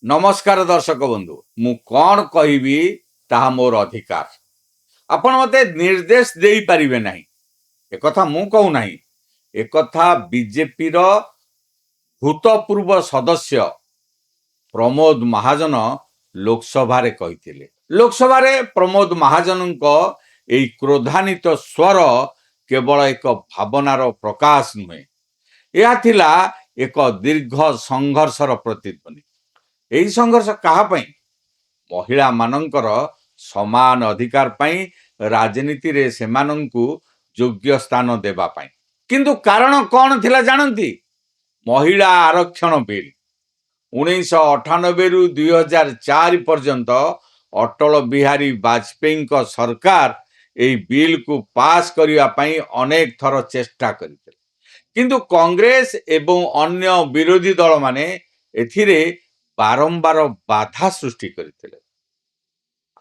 नमस्कार दर्शक बंधु मु कौन कहबी ताहा मोर अधिकार आपण मते निर्देश दे पारिबे नाही एक कथा मु कहू नाही एक कथा बीजेपी रो भूतपूर्व सदस्य प्रमोद महाजन लोकसभा रे कहिथिले। लोकसभा रे प्रमोद महाजन को एई क्रोधान्वित स्वर केवल एक भावनार प्रकाश नुहे, यह थिला एक दीर्घ संघर्षर प्रतिध्वनि। यही संघर्ष कहा पई? महिला मानंकर समान अधिकार पई राजनीति रे सेमानंकु योग्य स्थान देबा पई। किंतु कारण कौन थिला जानंती? महिला आरक्षण बिल 1998 रु 2004 पर्यंत अटल बिहारी वाजपेयी को सरकार एई बिल को पास करिया पई अनेक थर चेष्टा करिते, किंतु कांग्रेस एवं अन्य विरोधी दल माने एथिरे बारंबार बाधा सृष्टि करथिले।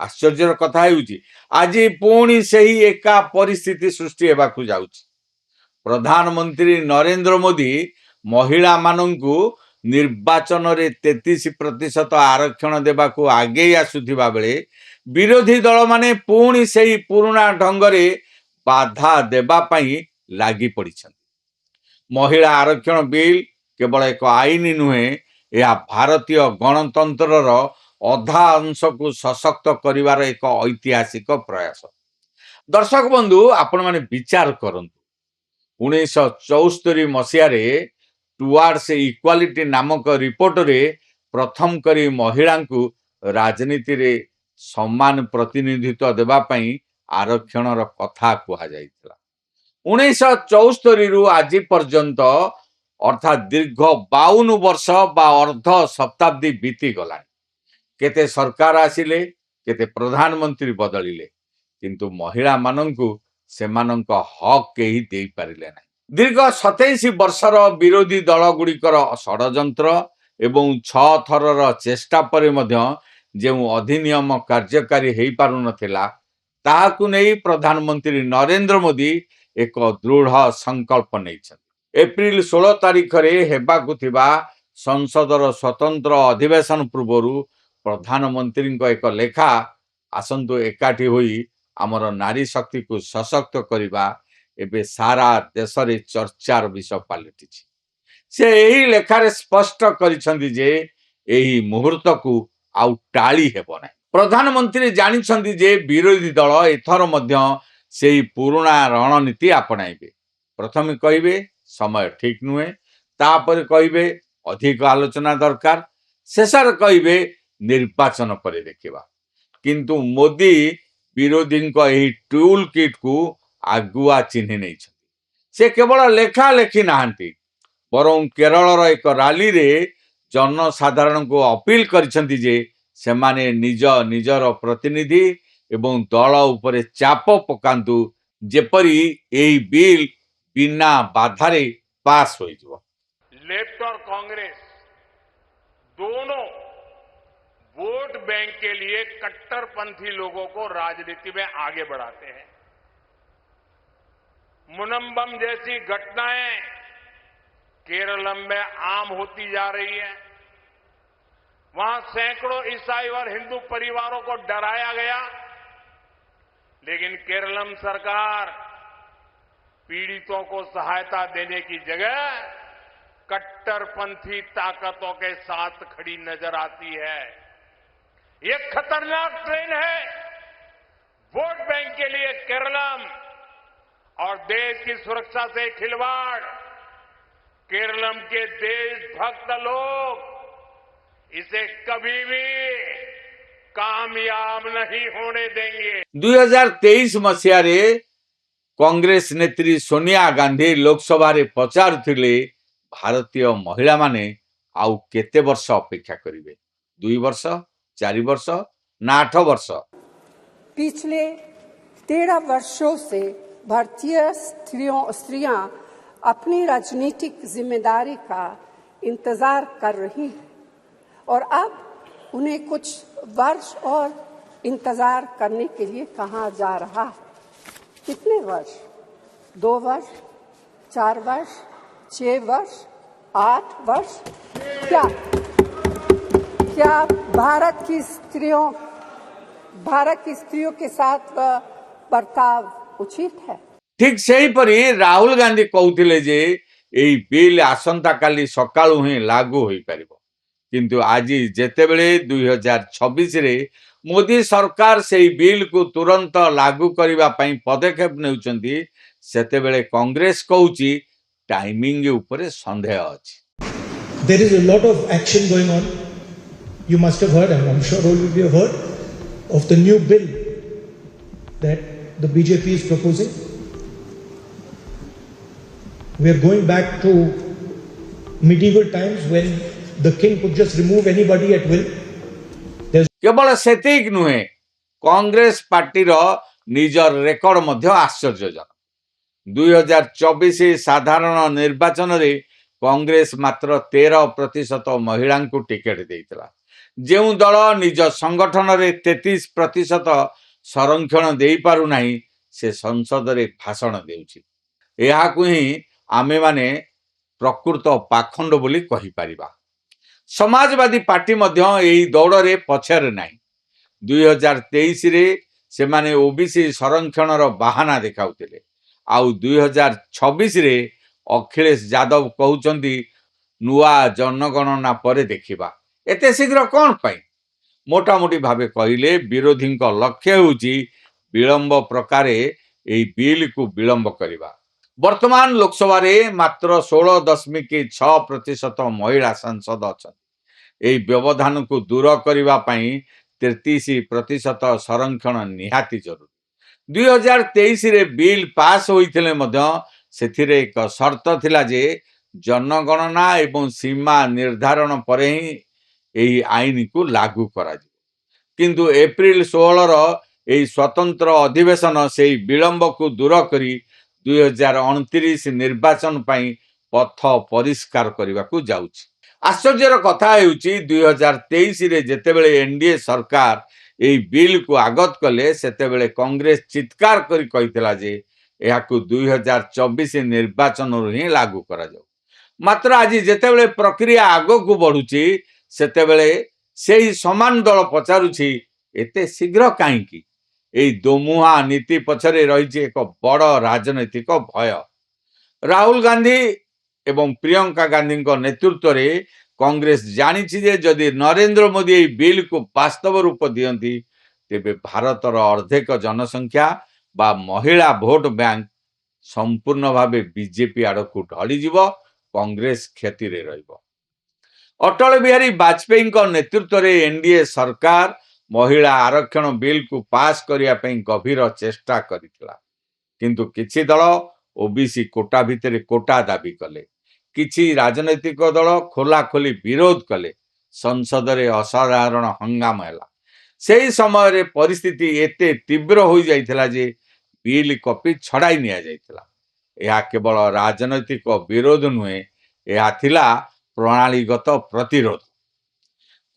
आश्चर्यर कथा हेउची आज पुणी सही एका परिस्थिति सृष्टि हेबाकु जाउची। प्रधानमंत्री नरेंद्र मोदी महिला मानंकु निर्वाचन रे 33% आरक्षण देबाकु आगे आसुथिबा बेले विरोधी दल माने पुणी सही पुराना ढंगरे बाधा देबा पई लागी पड़िछन। महिला आरक्षण बिल केवल एक आईन नुहे, यह भारतीय गणतंत्रर अधा अंश को सशक्त करिवार एक ऐतिहासिक प्रयास। दर्शक बंधु आपण माने विचार करंतु 1974 मसिया रे टुवार्ड्स इक्वालिटी नामक रिपोर्ट रे प्रथम करी महिला को राजनीति रे समान प्रतिनिधित्व देबा पई आरक्षणर कथा कुहा जाइतला। 1974 रु आज पर्यंत अर्थात दीर्घ 52 वर्ष बा अर्ध शताब्दी बीती गला। केते सरकार आसिले, केते प्रधानमंत्री बदलिले, किंतु महिला मानंकु सेमानंक हक केही देई पारिले नै। दीर्घ 27 वर्षर विरोधी दल गुड़िकर षडयंत्र एवं 6 थरर चेष्टा परे मध्य जेउ अधिनियम कार्यकारी हेई पारु नथिला, ताहाकु नै प्रधानमंत्री नरेंद्र मोदी एक दृढ़ संकल्प नैछन। एप्रिल 16 तारिख रे हेबाकु थिबा संसदर स्वतंत्र अधिवेशन पूर्वरु प्रधानमंत्री को एक लेखा आसंतु एकाठी होई आमर नारी शक्ति को सशक्त करिबा एबे सारा देश रे चर्चार विषय पालटिछि। से एही लेखारे स्पष्ट करिसंती जे एही मुहूर्त को आउ टाली हेबो नै। प्रधानमंत्री जानिसंती जे विरोधी दल एथर मध्य सेही पुराना रणनीति अपनाइबे। प्रथम कहिबे समय ठीक नुहे, तापर कहिबे अधिक आलोचना दरकार, शेषर कहिबे निर्वाचन पर देखिबा। किंतु मोदी विरोधी को एही टूल किट को आगुआ चिन्हि नै छथि। से केवल लेखा लेखि नाहंती, बरं केरलर एक रैली रे जनसाधारण को अपील करिसंती जे सेमाने निज निजर प्रतिनिधि एवं दल उपरे चाप पकांतु जेपरी एही बिल बिना बाधारे पास हो जाओ। लेफ्ट और कांग्रेस दोनों वोट बैंक के लिए कट्टरपंथी लोगों को राजनीति में आगे बढ़ाते हैं। मुनंबम जैसी घटनाएं केरलम में आम होती जा रही है। वहां सैकड़ों ईसाई और हिंदू परिवारों को डराया गया, लेकिन केरलम सरकार पीड़ितों को सहायता देने की जगह कट्टरपंथी ताकतों के साथ खड़ी नजर आती है। ये खतरनाक ट्रेंड है। वोट बैंक के लिए केरलम और देश की सुरक्षा से खिलवाड़। केरलम के देशभक्त लोग इसे कभी भी कामयाब नहीं होने देंगे। 2023 मसिया रे कांग्रेस नेत्री सोनिया गांधी लोकसभा रे पचारुथिले भारतीय महिला माने आउ केते वर्ष अपेक्षा करिवे? 2 वर्ष, 4 वर्ष ना 8 वर्ष? पिछले 13 वर्षों से भारतीय स्त्रियां अपनी राजनीतिक जिम्मेदारी का इंतजार कर रही हैं और अब उन्हें कुछ वर्ष और इंतजार करने के लिए कहा जा रहा है। कितने वर्ष? 2 वर्ष, 4 वर्ष, 6 वर्ष, 8 वर्ष? क्या क्या भारत की स्त्रियों के साथ वह बर्ताव उचित है? ठीक सेहीपरि राहुल गांधी कहते जे एई बिल आसंता काली सकाळु ही लागू होई परिबो, किंतु आज जेतेबेले 2026 रे मोदी सरकार सेई बिल को तुरंत लागू करबा पई पदक्षेप नेउचंती, सेतेबेले कांग्रेस कहूची टाइमिंग उपरे संदेह अछि। There is a lot of action going on. You must have heard, and I'm sure all of you have heard, of the new bill that the BJP is proposing. We are going back to medieval times when the king could just remove anybody at will. केवल सेतिक नुहे, Congress party रो निजर record मध्य आश्चर्यजनक। 2024 साधारण निर्वाचन रे कांग्रेस मात्र 13% महिला को टिकेट देइतला। जेउ दल निज संगठन रे 33% संरक्षण देई पारु नाही, से संसद रे भाषण देउची। एहाकु ही आमे माने प्रकृत पाखंड बोली कहि परिबा। समाजवादी पार्टी मध्य एही दौड़ रे पछर नाही। 2023 रे से माने ओबीसी संरक्षण रो बहाना देखाउतिले, आउ 2026 रे अखिलेश यादव कहउचंदी नुआ जनगणना परे देखिबा। एते शीघ्र कोन पई? मोटामोटी भावे कहिले विरोधी लक्ष्य होउची विलंब प्रकारे एही बिल को विलंब करिबा। वर्तमान लोकसभा रे मात्र 16.6% महिला सांसद अछन। एही व्यवधान को दूर करिबा पई 33% संरक्षण निहाती जरूरी। 2023 रे बिल पास होइथिले मध्य सेथिरे एक शर्त थिला जे जनगणना एवं सीमा निर्धारण परे ही एही आईन को लागू करा जिवो, किंतु एप्रिल 16 रो एही स्वतंत्र अधिवेशन सेही विलंब को दूर करी 2029 निर्वाचन पई पथ परिष्कार करबा को जाउछि। आश्चर्यर कथा हेउछि 2023 रे जेतेबेले एनडीए सरकार एही बिल को आगत कले, सेतेबेले कांग्रेस चित्कार करी कहितला जे एहाकु 2024 निर्वाचन ही लागू करा जाऊ। मात्र आज जेतेबेले प्रक्रिया आगो को बढ़ुछि, सेतेबेले सेही समान दल पचारुछि एते शीघ्र काहेकि? एही दोमुहा नीति पछरे रहिछि एक बड़ राजनैतिक भय। राहुल गांधी एवं प्रियंका गांधी नेतृत्व रे कांग्रेस जानिछि जे जदि नरेंद्र मोदी एही बिल को वास्तव रूप दियंती, तेबे भारतर अर्धेक जनसंख्या बा महिला भोट बैंक संपूर्ण भावे बीजेपी आड़ को ढली जीव, कांग्रेस क्षति रे रहिबो। अटल बिहारी वाजपेयी नेतृत्व रे एनडीए सरकार महिला आरक्षण बिल को पास करिया पई गभीर चेष्टा करितला, किंतु किछि दल ओबीसी कोटा भितरे कोटा दाबी कले, किछि राजनैतिक दल खोला खोली विरोध कले। संसद रे असाधारण हंगामा हैला। सेही समय रे परिस्थिति एते तीव्र होई जाइथिला जे बिल कॉपी छड़ाई निया जाइथिला। एहा केवल राजनैतिक विरोध नुहे, एहा थिला प्रणालीगत प्रतिरोध।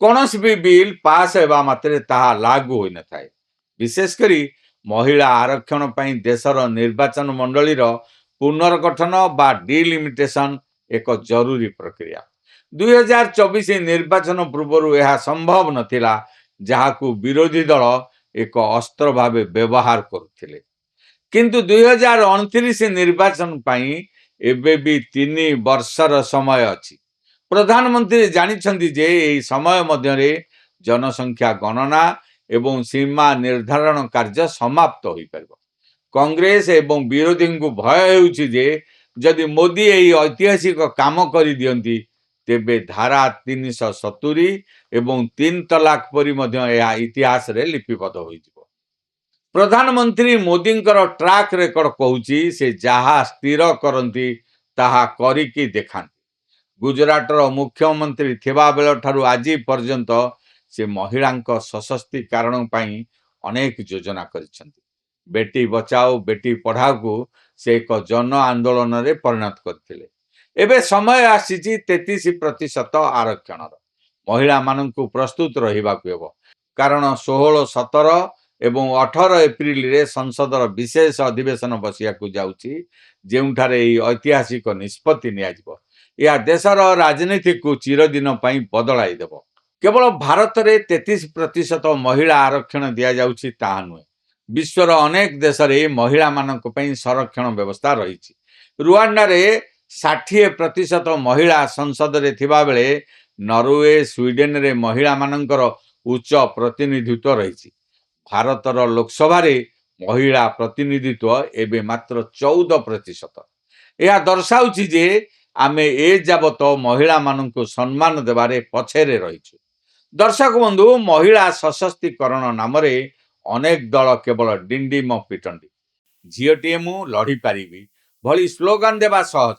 कौनसी भी बिल पास हेबा मात्रे ताहा लागू होई न थाए। विशेषकरी महिला आरक्षण पई देशर निर्वाचन मंडलीर पुनर्गठन बा डिलिमिटेशन एक जरूरी प्रक्रिया। 2024 निर्वाचन पूर्व यह संभव नथिला, जहाकू विरोधी दल एक अस्त्र भावे व्यवहार करुथिले, किंतु 2029 निर्वाचन पई एबे भी 3 वर्षर समय अछि। प्रधानमंत्री जानिछंती जे एही समय मध्यरे जनसंख्या गणना एवं सीमा निर्धारण कार्य समाप्त होई परिबो। कांग्रेस एवं विरोधी को भय हेउछि जे जदि मोदी एही ऐतिहासिक काम करि दियंती, तेबे धारा 370 एवं 3 तलाक परि मध्य एहा इतिहास रे लिपिबद्ध होई जिवो। प्रधानमंत्री मोदींकर ट्रैक रेकर्ड कहूछि से जहा स्थिर करंती ताहा करिकी देखांती। गुजराटर मुख्यमंत्री थिबा बेल ठारू आज पर्यंत से महिलांक सशक्तिकरण पई अनेक योजना करिसेंती। बेटी बचाओ बेटी पढ़ाओ को से एक जन आंदोलन रे परिणत करथिले। एबे समय आसीछि 33% आरक्षण। महिला माननकु प्रस्तुत रहिबाकु हेबो, कारण 16, 17 एवं 18 एप्रिल रे संसदर विशेष अधिवेशन बसियाकु जाउछि, जेउठारे एही ऐतिहासिक निष्पत्ति निया जिवो। यह देशर राजनीति को चिरदिन पई बदलाई देबो। केवल भारत में 33% महिला आरक्षण दि जाउछि ताहा नुहे। विश्वर अनेक देश में महिला मानक पई संरक्षण व्यवस्था रही। रुआंडा रे 60% महिला संसद रे थिबा बेले नॉर्वे स्वीडेन रे महिला मानकर उच्च प्रतिनिधित्व रही। भारतर लोकसभा रे महिला प्रतिनिधित्व एबे मात्र 14%। यह दर्शाउछि जे आमे ए जाबत महिला मानक सम्मान देबारे पछेरे रहिछु। दर्शक बंधु, महिला सशक्तिकरण नाम रे अनेक दल केवल डिंडिम पिटंडी। झीओटीए मु लड़ी पारिबी भली स्लोगान देवा सहज,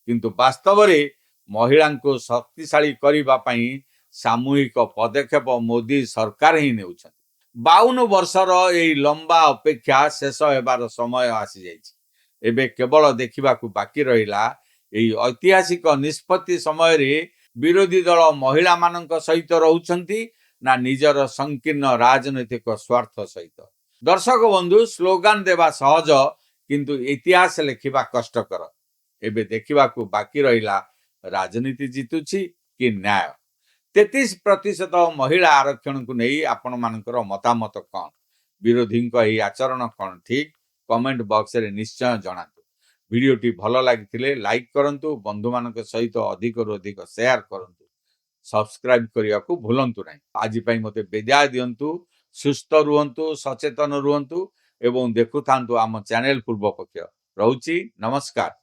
किंतु वास्तव में महिला को शक्तिशाली करबा पई सामूहिक पदक्षेप मोदी सरकार ही नेउछन। 52 वर्षर एई लंबा अपेक्षा शेष हेबार समय आसी जाइछि। एबे केवल देखिबाकू बाकी रहिला एई ऐतिहासिक निष्पत्ति समय रे विरोधी दल महिला मानक सहित रहउछंती ना निजर संकीर्ण राजनैतिक स्वार्थ सहित। दर्शक बंधु, स्लोगान देवा सहज किंतु इतिहास लेखिबा कष्टकर। एबे देखिबाकू बाकी रहिला राजनीति जितुछि कि न्याय। 33% महिला आरक्षण को नहीं आपण मानकर मतामत कौन? विरोधी यही आचरण कौन ठीक? कमेंट बॉक्स रे निश्चय जणातु। वीडियोटी भल लगी लाइक करंतु, बंधु मानक सहित अधिक रु अधिक शेयर करंतु, सब्सक्राइब करिया को भूलंतु नहीं। आज पई मते विदाय दियंतु। सुस्थ रुहंतु, सचेतन रुहंतु एवं देखुथांतु आम चैनल पूर्व पक्ष। रहुछि, नमस्कार।